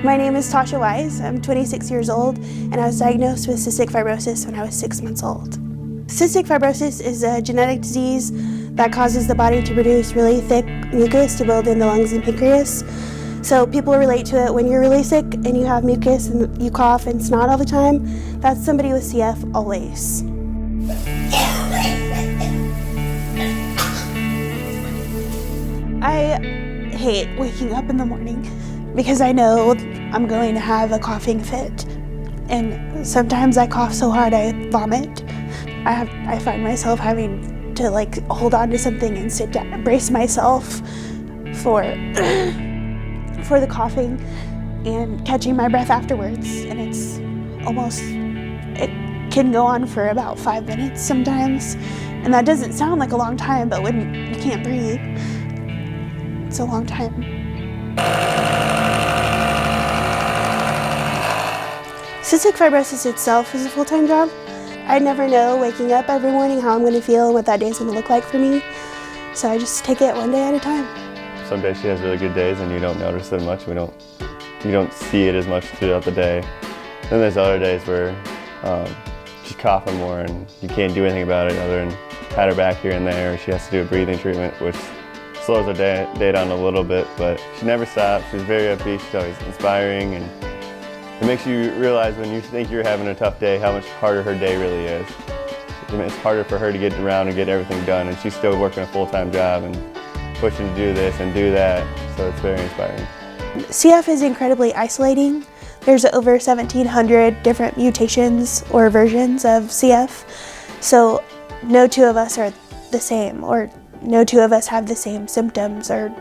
My name is Tosha Wise. I'm 26 years old, and I was diagnosed with cystic fibrosis when I was 6 months old. Cystic fibrosis is a genetic disease that causes the body to produce really thick mucus to build in the lungs and pancreas. So people relate to it when you're really sick and you have mucus and you cough and snot all the time. That's somebody with CF always. I hate waking up in the morning because I know I'm going to have a coughing fit. And sometimes I cough so hard I vomit. I find myself having to hold on to something and sit down and brace myself for the coughing and catching my breath afterwards. And it can go on for about 5 minutes sometimes. And that doesn't sound like a long time, but when you can't breathe, it's a long time. Cystic fibrosis itself is a full-time job. I never know waking up every morning how I'm going to feel and what that day is going to look like for me. So I just take it one day at a time. Some days she has really good days and you don't notice it much. You don't see it as much throughout the day. Then there's other days where she's coughing more and you can't do anything about it other than pat her back here and there. She has to do a breathing treatment, which slows her day down a little bit, but she never stops. She's very upbeat. She's always inspiring, and it makes you realize when you think you're having a tough day how much harder her day really is. It's harder for her to get around and get everything done, and she's still working a full-time job and pushing to do this and do that, so it's very inspiring. CF is incredibly isolating. There's over 1,700 different mutations or versions of CF, so no two of us are the same, or no two of us have the same symptoms or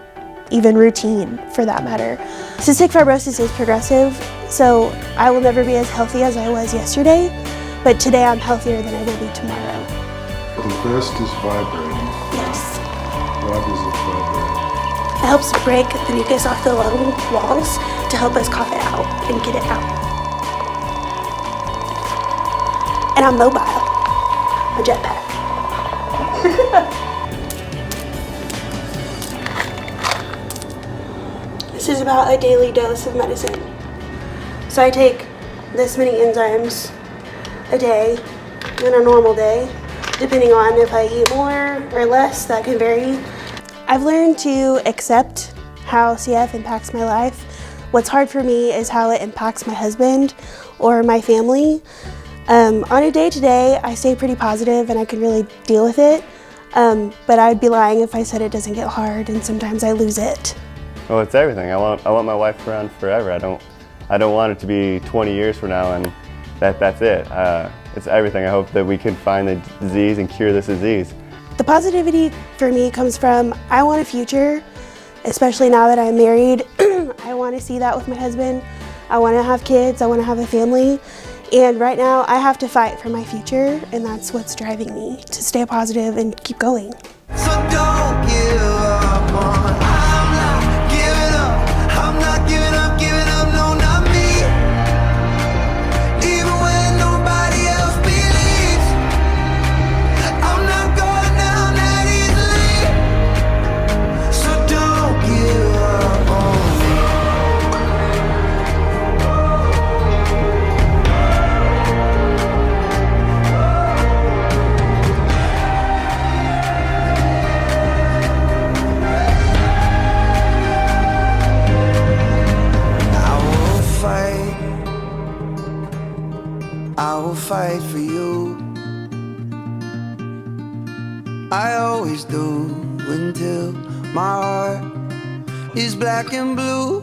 even routine for that matter. Cystic fibrosis is progressive, so I will never be as healthy as I was yesterday, but today I'm healthier than I will be tomorrow. The vest is vibrating. Yes. Why does it vibrate? It helps break the mucus off the lung walls to help us cough it out and get it out. And I'm mobile. A jetpack. This is about a daily dose of medicine. So I take this many enzymes a day on a normal day. Depending on if I eat more or less, that can vary. I've learned to accept how CF impacts my life. What's hard for me is how it impacts my husband or my family. On a day-to-day, I stay pretty positive and I can really deal with it. But I'd be lying if I said it doesn't get hard, and sometimes I lose it. Well, it's everything. I want my wife around forever. I don't want it to be 20 years from now and that's it. It's everything. I hope that we can find the disease and cure this disease. The positivity for me comes from I want a future, especially now that I'm married. I want to see that with my husband. I want to have kids. I want to have a family. And right now I have to fight for my future, and that's what's driving me to stay positive and keep going. So don't give up on. I'm not giving up. I'm not giving up, no, not me. Even when nobody else believes, I'm not going down that easily. So don't give up on me. I will fight for you. I always do until my heart is black and blue.